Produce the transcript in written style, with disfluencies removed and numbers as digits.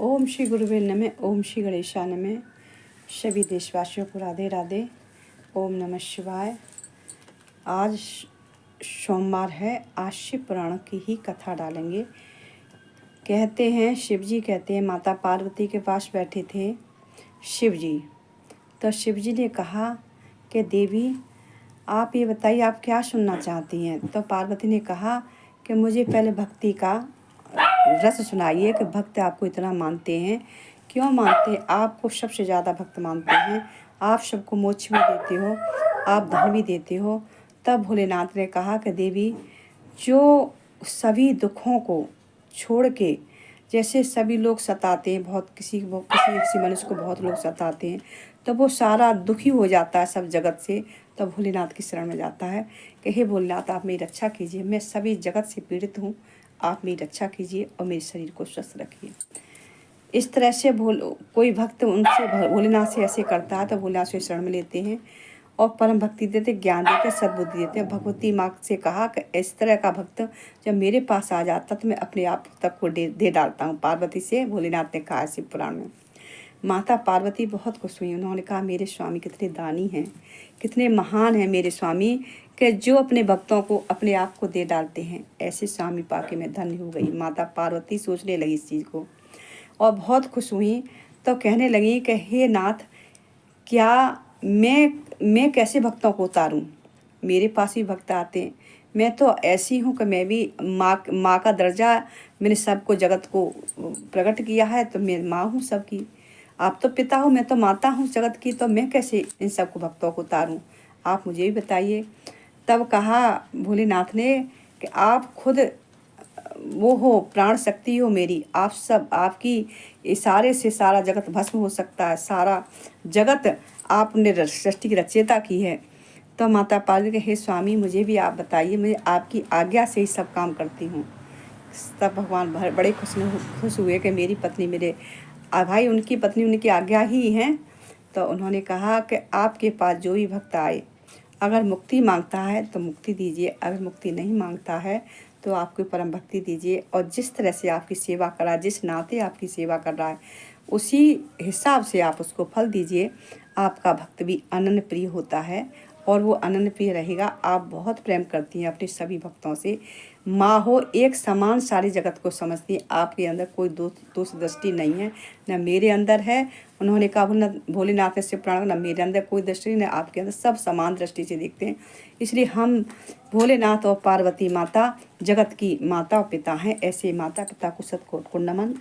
ओम श्री गुरुवे नमः। ओम श्री गणेशाय नमः। सभी देशवासियों को राधे राधे। ओम नमः शिवाय। आज सोमवार है। आज शिव पुराण की ही कथा डालेंगे। कहते हैं, शिव जी कहते हैं, माता पार्वती के पास बैठे थे शिव जी। तो शिव जी ने कहा कि देवी आप ये बताइए आप क्या सुनना चाहती हैं। तो पार्वती ने कहा कि मुझे पहले भक्ति का रस सुनाइए कि भक्त आपको इतना मानते हैं, क्यों मानते हैं, आपको सबसे ज़्यादा भक्त मानते हैं, आप सबको मोक्ष भी देते हो, आप धन भी देते हो। तब भोलेनाथ ने कहा कि देवी जो सभी दुखों को छोड़ के, जैसे सभी लोग सताते हैं, बहुत किसी मनुष्य को बहुत लोग सताते हैं, तो वो सारा दुखी हो जाता है सब जगत से, तब भोलेनाथ की शरण में जाता है कि हे भोलेनाथ आप मेरी रक्षा कीजिए, मैं सभी जगत से पीड़ित हूँ, आप मेरी रक्षा कीजिए और मेरे शरीर को स्वस्थ रखिए। इस तरह से कोई भक्त उनसे भोलेनाथ से ऐसे करता है तो भोलेनाथ से शरण में लेते हैं और परम भक्ति देते, ज्ञान देते, सद्बुद्धि देते हैं। भगवती माँ से कहा कि इस तरह का भक्त जब मेरे पास आ जाता तो मैं अपने आप तक को दे डालता हूँ। पार्वती से भोलेनाथ ने कहा शिव पुराण में। माता पार्वती बहुत खुश हुई। उन्होंने कहा मेरे स्वामी कितने दानी हैं, कितने महान हैं मेरे स्वामी, कि जो अपने भक्तों को अपने आप को दे डालते हैं। ऐसे स्वामी पाके मैं धन्य हो गई। माता पार्वती सोचने लगी इस चीज़ को और बहुत खुश हुई। तो कहने लगी कि हे नाथ, क्या मैं कैसे भक्तों को उतारूं, मेरे पास भी भक्त आते हैं, मैं तो ऐसी हूँ कि मैं भी माँ का दर्जा, मैंने सबको जगत को प्रकट किया है, तो मैं माँ हूँ सबकी, आप तो पिता हो, मैं तो माता हूँ जगत की, तो मैं कैसे इन सबको भक्तों को उतारूं, आप मुझे भी बताइए। तब कहा भोलेनाथ ने कि आप खुद वो हो, प्राण शक्ति हो मेरी, आप सब, आपकी इशारे से सारा जगत भस्म हो सकता है, सारा जगत आपने सृष्टि की रचयिता की है। तो माता पार्वती के हे स्वामी मुझे भी आप बताइए, मुझे आपकी आज्ञा से ही सब काम करती हूँ। तब भगवान बड़े खुश हुए कि मेरी पत्नी, मेरे भाई उनकी पत्नी उनकी आज्ञा ही है। तो उन्होंने कहा कि आपके पास जो भी भक्त आए, अगर मुक्ति मांगता है तो मुक्ति दीजिए, अगर मुक्ति नहीं मांगता है तो आपको परम भक्ति दीजिए, और जिस तरह से आपकी सेवा करा, जिस नाते आपकी सेवा कर रहा है, उसी हिसाब से आप उसको फल दीजिए। आपका भक्त भी अनन्य प्रिय होता है और वो अनन्य प्रिय रहेगा। आप बहुत प्रेम करती हैं अपने सभी भक्तों से, माँ हो एक समान सारी जगत को समझती है, आपके अंदर कोई दोष दृष्टि नहीं है, न मेरे अंदर है। उन्होंने कहा भोलेनाथ ने शिव पुराण, न मेरे अंदर कोई दृष्टि न आपके अंदर, सब समान दृष्टि से देखते हैं। इसलिए हम भोलेनाथ और पार्वती माता जगत की माता और पिता हैं। ऐसे माता पिता को सतकोटि नमन।